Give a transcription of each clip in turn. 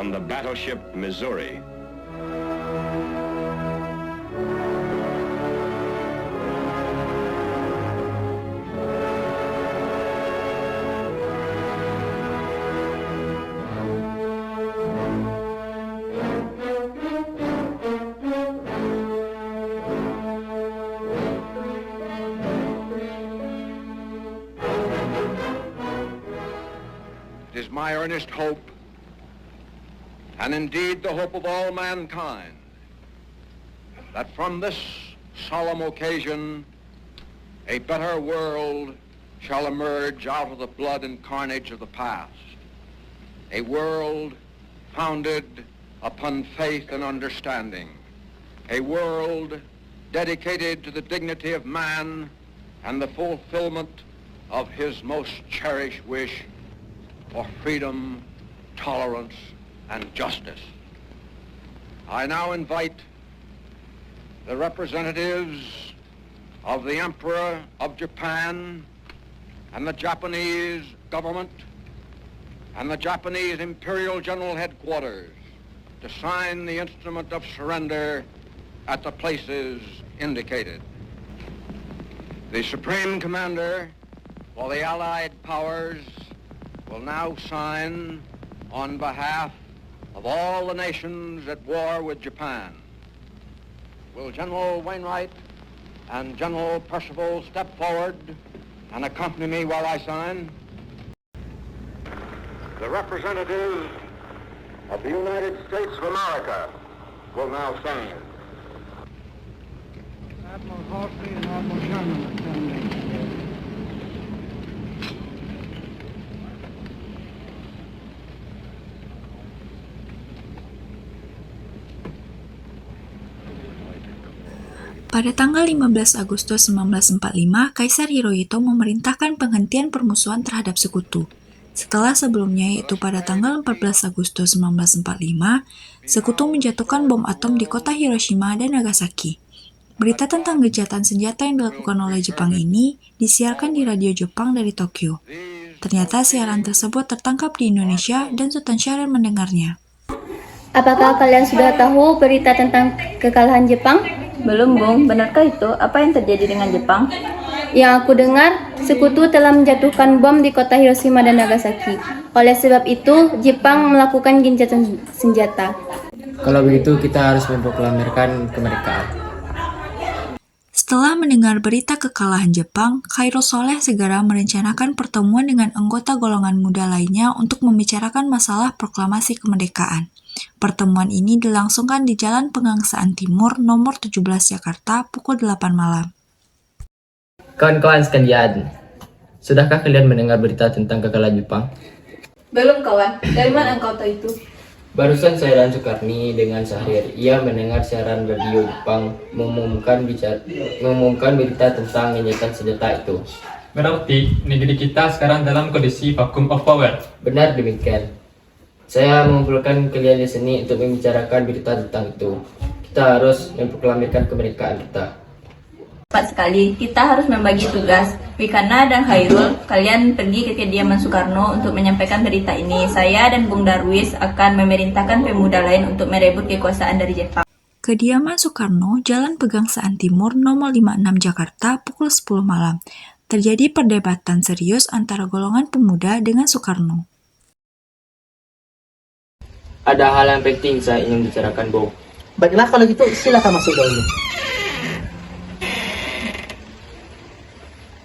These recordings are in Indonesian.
on the battleship Missouri. It is my earnest hope, and indeed the hope of all mankind, that from this solemn occasion a better world shall emerge out of the blood and carnage of the past. A world founded upon faith and understanding. A world dedicated to the dignity of man and the fulfillment of his most cherished wish for freedom, tolerance, and justice. I now invite the representatives of the Emperor of Japan and the Japanese government and the Japanese Imperial General Headquarters to sign the instrument of surrender at the places indicated. The Supreme Commander for the Allied Powers will now sign on behalf of all the nations at war with Japan. Will General Wainwright and General Percival step forward and accompany me while I sign? The representatives of the United States of America will now sign. Admiral Halsey and Admiral Sherman are standing. Pada tanggal 15 Agustus 1945, Kaisar Hirohito memerintahkan penghentian permusuhan terhadap sekutu. Setelah sebelumnya, yaitu pada tanggal 14 Agustus 1945, sekutu menjatuhkan bom atom di kota Hiroshima dan Nagasaki. Berita tentang gencatan senjata yang dilakukan oleh Jepang ini disiarkan di radio Jepang dari Tokyo. Ternyata siaran tersebut tertangkap di Indonesia dan Sultan Syahrir mendengarnya. Apakah kalian sudah tahu berita tentang kekalahan Jepang? Belum, Bung. Benarkah itu? Apa yang terjadi dengan Jepang? Yang aku dengar, sekutu telah menjatuhkan bom di kota Hiroshima dan Nagasaki. Oleh sebab itu, Jepang melakukan gencatan senjata. Kalau begitu, kita harus memproklamirkan kemerdekaan. Setelah mendengar berita kekalahan Jepang, Khairul Soleh segera merencanakan pertemuan dengan anggota golongan muda lainnya untuk membicarakan masalah proklamasi kemerdekaan. Pertemuan ini dilangsungkan di Jalan Pegangsaan Timur nomor 17 Jakarta pukul 8 malam. Kawan-kawan sekalian, sudahkah kalian mendengar berita tentang kekalahan Jepang? Belum, kawan. Dari mana engkau tahu itu? Barusan saya dan Sukarni dengan Syahrir, ia mendengar siaran radio Jepang mengumumkan berita tentang gencatan senjata itu. Berarti negeri kita sekarang dalam kondisi vacuum of power. Benar demikian. Saya mengumpulkan kalian di sini untuk membicarakan berita tentang itu. Kita harus memproklamirkan kemerdekaan kita. Tepat sekali. Kita harus membagi tugas. Wikana dan Khairul, kalian pergi ke kediaman Soekarno untuk menyampaikan berita ini. Saya dan Bung Darwis akan memerintahkan pemuda lain untuk merebut kekuasaan dari Jepang. Kediaman Soekarno, Jalan Pegangsaan Timur nomor 56 Jakarta pukul 10 malam. Terjadi perdebatan serius antara golongan pemuda dengan Soekarno. Ada hal yang penting saya ingin bicarakan, Bung. Baiklah, kalau gitu silakan masuk dulu.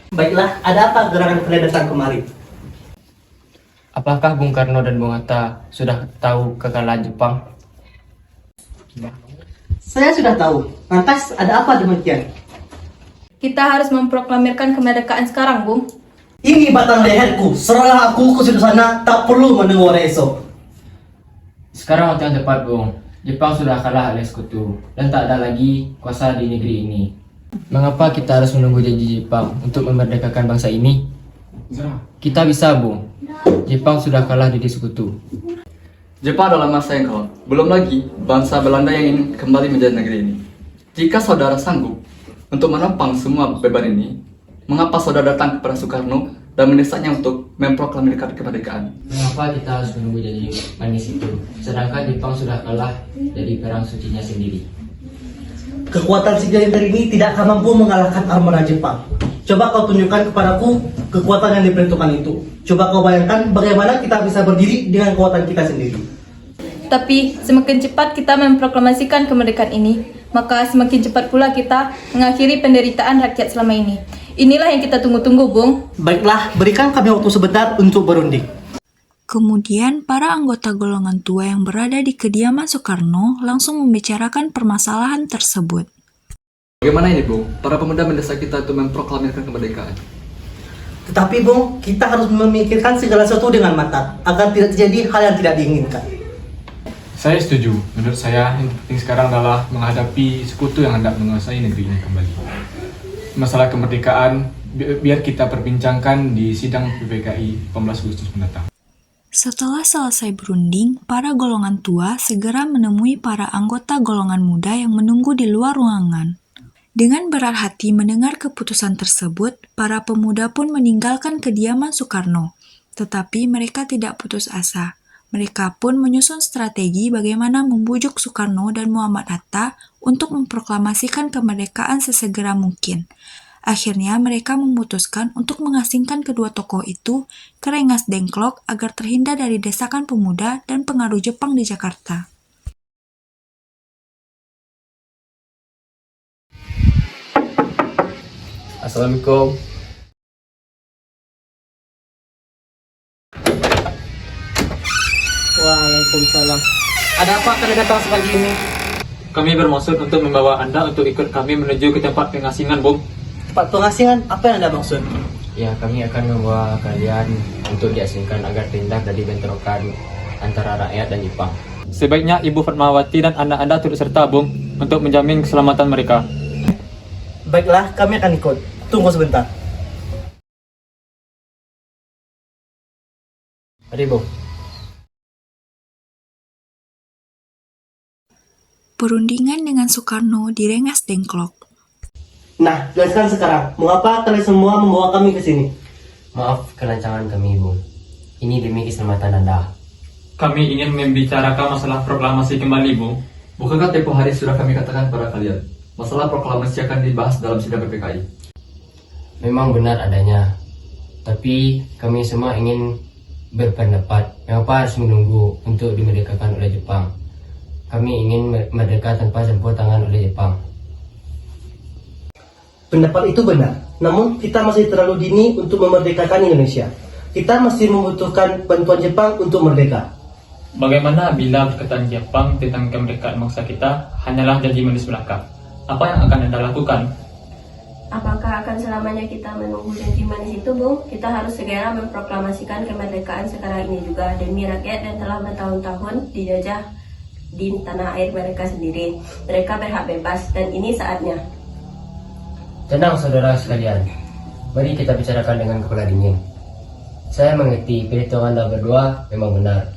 Baiklah, ada apa gerangan kalian datang kemari? Apakah Bung Karno dan Bung Hatta sudah tahu kekalahan Jepang? Saya sudah tahu. Lantas ada apa demikian? Kita harus memproklamirkan kemerdekaan sekarang, Bung. Ini batang leherku. Serahlah aku ke sana, tak perlu mendengar esok. Sekarang waktu yang tepat, Bung. Jepang sudah kalah oleh sekutu dan tak ada lagi kuasa di negeri ini. Mengapa kita harus menunggu janji Jepang untuk memerdekakan bangsa ini? Kita bisa, Bung. Jepang sudah kalah di sekutu. Jepang adalah masa yang kalah. Belum lagi bangsa Belanda yang ingin kembali menjadi negeri ini. Jika saudara sanggup untuk menopang semua beban ini, mengapa saudara datang kepada Soekarno dan mendesaknya untuk memproklamirkan kemerdekaan? Mengapa kita harus menunggu janji manis itu? sedangkan Jepang sudah kalah dari perang sucinya sendiri. Kekuatan segala ini tidak akan mampu mengalahkan armada Jepang. Coba kau tunjukkan kepadaku kekuatan yang diperhitungkan itu. Coba kau bayangkan bagaimana kita bisa berdiri dengan kekuatan kita sendiri. Tapi semakin cepat kita memproklamasikan kemerdekaan ini, maka semakin cepat pula kita mengakhiri penderitaan rakyat selama ini. Inilah yang kita tunggu-tunggu, Bung. Baiklah, berikan kami waktu sebentar untuk berunding. Kemudian, para anggota golongan tua yang berada di kediaman Soekarno langsung membicarakan permasalahan tersebut. Bagaimana ini, Bung? Para pemuda mendesak kita untuk memproklamirkan kemerdekaan. Tetapi Bung, kita harus memikirkan segala sesuatu dengan matang agar tidak terjadi hal yang tidak diinginkan. Saya setuju. Menurut saya, yang penting sekarang adalah menghadapi sekutu yang hendak menguasai negeri ini kembali. Masalah kemerdekaan, biar kita perbincangkan di sidang PPKI 18 Agustus mendatang. Setelah selesai berunding, para golongan tua segera menemui para anggota golongan muda yang menunggu di luar ruangan. Dengan berat hati mendengar keputusan tersebut, para pemuda pun meninggalkan kediaman Soekarno. Tetapi mereka tidak putus asa. Mereka pun menyusun strategi bagaimana membujuk Soekarno dan Muhammad Hatta untuk memproklamasikan kemerdekaan sesegera mungkin. Akhirnya mereka memutuskan untuk mengasingkan kedua tokoh itu ke Rengas Dengklok agar terhindar dari desakan pemuda dan pengaruh Jepang di Jakarta. Assalamualaikum. Waalaikumsalam. Ada apa kalian datang sepagi ini? Kami bermaksud untuk membawa Anda untuk ikut kami menuju ke tempat pengasingan, Bung. Tempat pengasingan, apa yang Anda maksud? Ya, kami akan membawa kalian untuk diasingkan agar terhindar dari bentrokan antara rakyat dan Jepang. Sebaiknya Ibu Fatmawati dan anak-anda turut serta, Bung, untuk menjamin keselamatan mereka. Baiklah, kami akan ikut. Tunggu sebentar. Mari, Bung. Perundingan dengan Soekarno di Rengas Dengklok. Nah, jelaskan sekarang, mengapa kalian semua membawa kami ke sini? Maaf kelancangan kami, Bung. Ini demi keselamatan Anda. Kami ingin membicarakan masalah proklamasi kembali, Bung. Bukankah tempoh hari sudah kami katakan kepada kalian, masalah proklamasi akan dibahas dalam sidang PPKI? Memang benar adanya. Tapi kami semua ingin berpendapat, mengapa harus menunggu untuk dimerdekakan oleh Jepang? Kami ingin merdeka tanpa campur tangan oleh Jepang. Pendapat itu benar, namun kita masih terlalu dini untuk memerdekakan Indonesia. Kita masih membutuhkan bantuan Jepang untuk merdeka. Bagaimana bila perkataan Jepang tentang kemerdekaan bangsa kita hanyalah janji manis belaka? Apa yang akan Anda lakukan? Apakah akan selamanya kita menunggu janji manis itu, Bung? Kita harus segera memproklamasikan kemerdekaan sekarang ini juga demi rakyat yang telah bertahun-tahun dijajah di tanah air mereka sendiri. Mereka berhak bebas dan ini saatnya. Tenang saudara sekalian, mari kita bicarakan dengan kepala dingin. Saya mengerti perhitungan Anda berdua memang benar.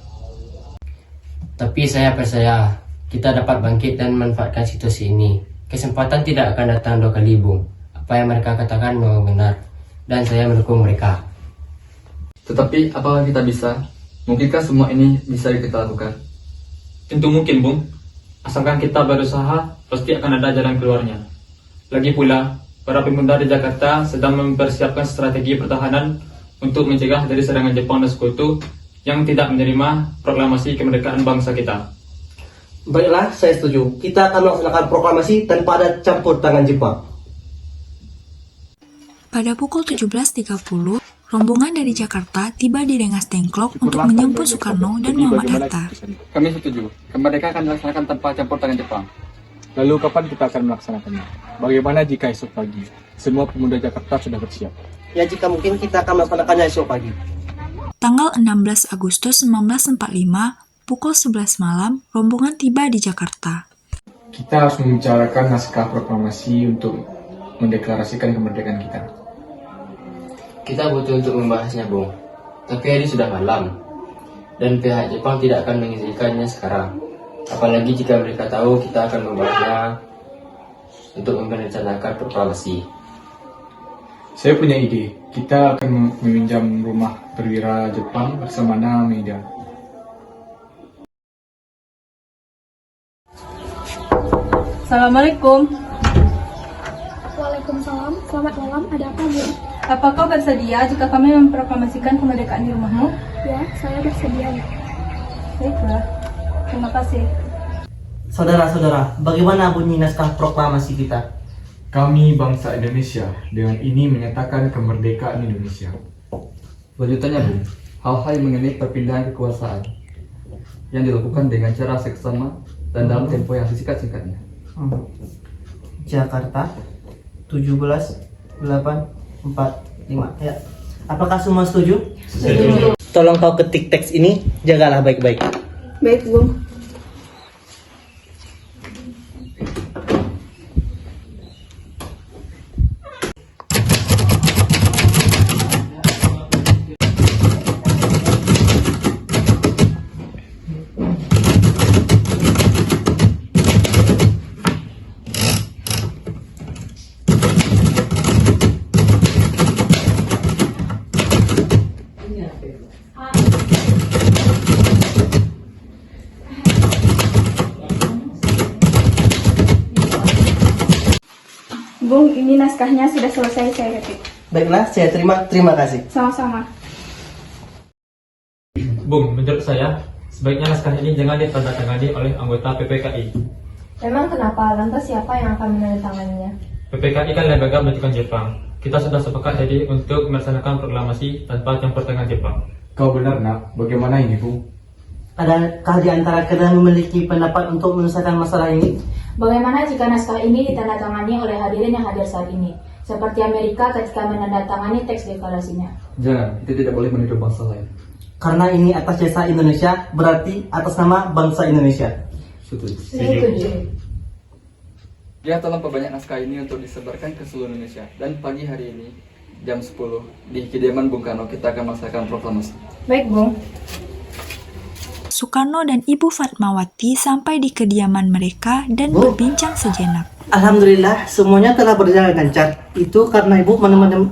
Tapi saya percaya kita dapat bangkit dan memanfaatkan situasi ini. Kesempatan tidak akan datang dua kali, Bung. Apa yang mereka katakan memang benar, dan saya mendukung mereka. Tetapi apakah kita bisa? Mungkinkah semua ini bisa kita lakukan? Tentu mungkin, Bung. Asalkan kita berusaha, pasti akan ada jalan keluarnya. Lagi pula, para pemuda di Jakarta sedang mempersiapkan strategi pertahanan untuk mencegah dari serangan Jepang dan sekutu yang tidak menerima proklamasi kemerdekaan bangsa kita. Baiklah, saya setuju. Kita akan melaksanakan proklamasi tanpa ada campur tangan Jepang. Pada pukul 17.30, rombongan dari Jakarta tiba di Rengas Dengklok untuk menyambut Soekarno dan Muhammad Hatta. Kami setuju. Kemerdekaan akan dilaksanakan tanpa campur tangan Jepang. Lalu kapan kita akan melaksanakannya? Bagaimana jika esok pagi semua pemuda Jakarta sudah bersiap? Ya, jika mungkin kita akan melaksanakannya esok pagi. Tanggal 16 Agustus 1945, pukul 11 malam, rombongan tiba di Jakarta. Kita harus membicarakan naskah proklamasi untuk mendeklarasikan kemerdekaan kita. Kita butuh untuk membahasnya, Bung. Tapi hari sudah malam, dan pihak Jepang tidak akan mengizinkannya sekarang. Apalagi jika mereka tahu kita akan membahasnya untuk merencanakan proklamasi. Saya punya ide. Kita akan meminjam rumah perwira Jepang bersama Meida. Assalamualaikum. Waalaikumsalam, selamat malam, ada apa Bu? Apa kau bersedia jika kami memproklamasikan kemerdekaan di rumahmu? Ya, saya bersedia. Baiklah, terima kasih. Saudara-saudara, bagaimana bunyi naskah proklamasi kita? Kami bangsa Indonesia dengan ini menyatakan kemerdekaan Indonesia. Lanjutannya, Bung, hal-hal yang mengenai perpindahan kekuasaan yang dilakukan dengan cara seksama dan dalam tempo yang sesingkat-singkatnya. Jakarta 17/8/45. Ya. Apakah semua setuju? Setuju. Tolong kau ketik teks ini, jagalah baik-baik. Baik, Bung. Bung, ini naskahnya sudah selesai saya ketik. Baiklah, saya terima kasih. Sama-sama. Bung, menurut saya, sebaiknya naskah ini jangan ditandatangani oleh anggota PPKI. Memang kenapa? Lantas siapa yang akan menandatanganinya? PPKI kan lembaga bentukan Jepang. Kita sudah sepakat jadi untuk melaksanakan proklamasi tanpa campur tangan Jepang. Kau benar, Nak. Bagaimana ini, Bung? Adakah di antara kalian memiliki pendapat untuk menyelesaikan masalah ini? Bagaimana jika naskah ini ditandatangani oleh hadirin yang hadir saat ini, seperti Amerika ketika menandatangani teks deklarasinya? Jangan, itu tidak boleh meniru bangsa lain. Karena ini atas jasa Indonesia, berarti atas nama bangsa Indonesia. Setuju. Setuju. Ya, tolong perbanyak naskah ini untuk disebarkan ke seluruh Indonesia. Dan pagi hari ini, jam 10, di kediaman Bung Karno, kita akan melaksanakan proklamasi. Baik, Bung. Soekarno dan Ibu Fatmawati sampai di kediaman mereka dan berbincang sejenak. Alhamdulillah, semuanya telah berjalan lancar. Itu karena Ibu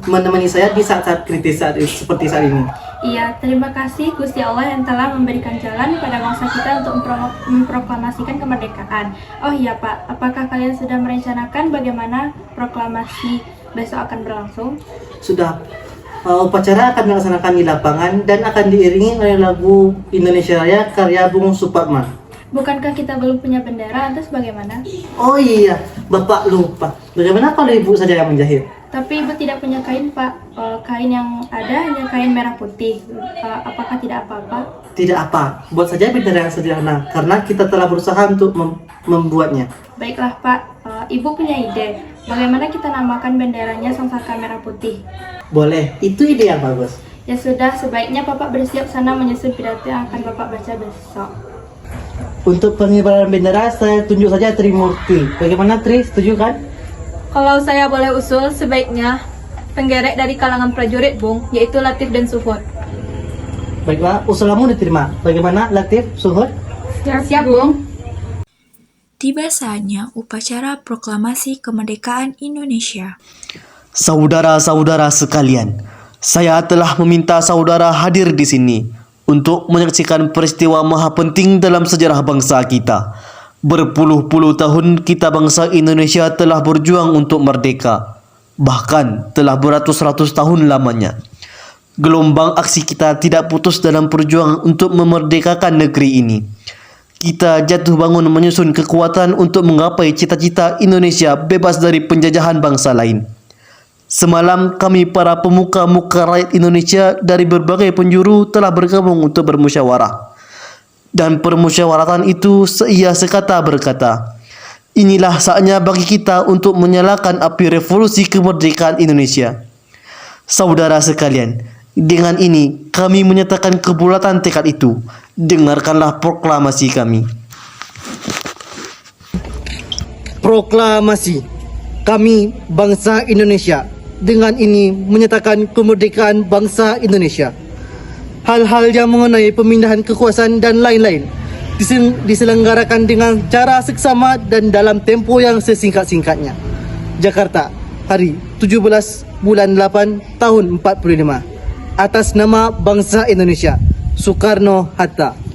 menemani saya di saat-saat kritis seperti saat ini. Iya, terima kasih Gusti Allah yang telah memberikan jalan pada bangsa kita untuk memproklamasikan kemerdekaan. Oh iya Pak, apakah kalian sudah merencanakan bagaimana proklamasi besok akan berlangsung? Sudah. Upacara akan dilaksanakan di lapangan dan akan diiringi oleh lagu Indonesia Raya karya Bung Supratman. Bukankah kita belum punya bendera, lantas bagaimana? Oh iya, Bapak lupa. Bagaimana kalau Ibu saja yang menjahit? Tapi Ibu tidak punya kain Pak. Kain yang ada hanya kain merah putih. Apakah tidak apa-apa? Tidak apa, buat saja bendera yang sederhana karena kita telah berusaha untuk membuatnya. Baiklah Pak, Ibu punya ide. Bagaimana kita namakan benderanya Sangsaka Merah Putih? Boleh, itu ide yang bagus. Ya sudah, sebaiknya Bapak bersiap sana menyusun pidato yang akan Bapak baca besok. Untuk pengibaran bendera, saya tunjuk saja Trimurti. Bagaimana Tri, setuju kan? Kalau saya boleh usul, sebaiknya penggerek dari kalangan prajurit, Bung, yaitu Latif dan Suhud. Baiklah, usulanmu diterima. Bagaimana Latif, Suhud? Siap, Bung. Tiba saatnya upacara proklamasi kemerdekaan Indonesia. Saudara-saudara sekalian, saya telah meminta saudara hadir di sini untuk menyaksikan peristiwa maha penting dalam sejarah bangsa kita. Berpuluh-puluh tahun kita bangsa Indonesia telah berjuang untuk merdeka. Bahkan telah beratus-ratus tahun lamanya. Gelombang aksi kita tidak putus dalam perjuangan untuk memerdekakan negeri ini. Kita jatuh bangun menyusun kekuatan untuk menggapai cita-cita Indonesia bebas dari penjajahan bangsa lain. Semalam kami para pemuka-muka rakyat Indonesia dari berbagai penjuru telah bergabung untuk bermusyawarah. Dan permusyawaratan itu seia sekata berkata, inilah saatnya bagi kita untuk menyalakan api revolusi kemerdekaan Indonesia. Saudara sekalian, dengan ini kami menyatakan kebulatan tekad itu. Dengarkanlah proklamasi kami. Proklamasi. Kami bangsa Indonesia dengan ini menyatakan kemerdekaan bangsa Indonesia. Hal-hal yang mengenai pemindahan kekuasaan dan lain-lain diselenggarakan dengan cara seksama dan dalam tempo yang sesingkat-singkatnya. Jakarta, hari 17 bulan 8 tahun 45. Atas nama bangsa Indonesia, Soekarno-Hatta.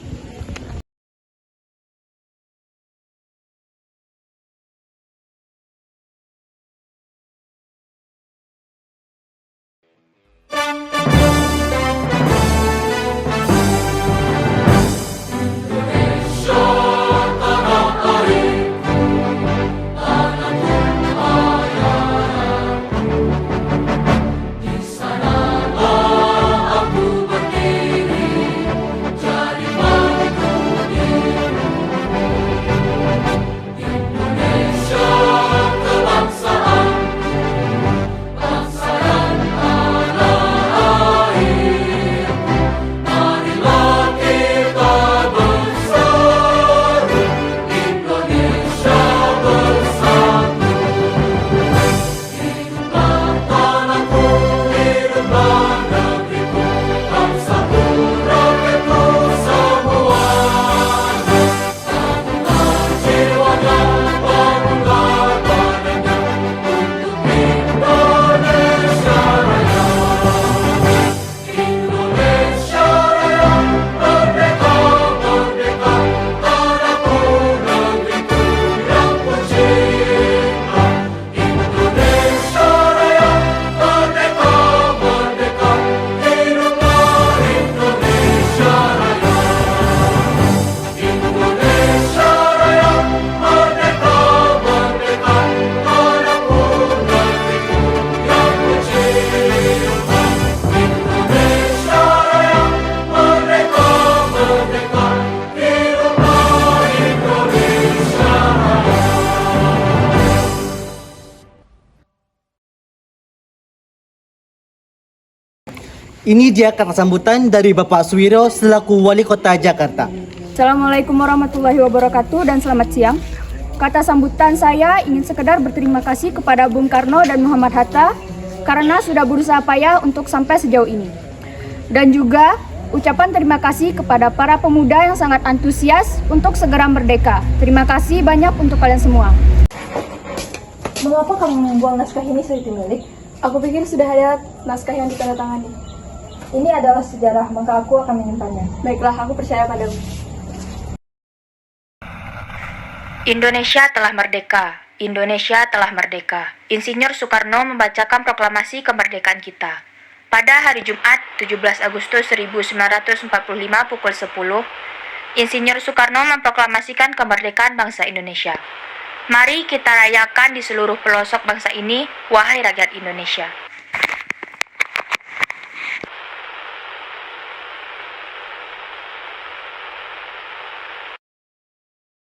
Ini dia kata sambutan dari Bapak Suwiro selaku Wali Kota Jakarta. Assalamualaikum warahmatullahi wabarakatuh dan selamat siang. Kata sambutan saya ingin sekedar berterima kasih kepada Bung Karno dan Muhammad Hatta karena sudah berusaha payah untuk sampai sejauh ini. Dan juga ucapan terima kasih kepada para pemuda yang sangat antusias untuk segera merdeka. Terima kasih banyak untuk kalian semua. Mengapa kamu membuang naskah ini seperti milik? Aku pikir sudah ada naskah yang ditandatangani. Ini adalah sejarah, maka aku akan menyimpannya. Baiklah, aku percaya padamu. Indonesia telah merdeka. Indonesia telah merdeka. Insinyur Soekarno membacakan proklamasi kemerdekaan kita. Pada hari Jumat, 17 Agustus 1945 pukul 10, Insinyur Soekarno memproklamasikan kemerdekaan bangsa Indonesia. Mari kita rayakan di seluruh pelosok bangsa ini, wahai rakyat Indonesia.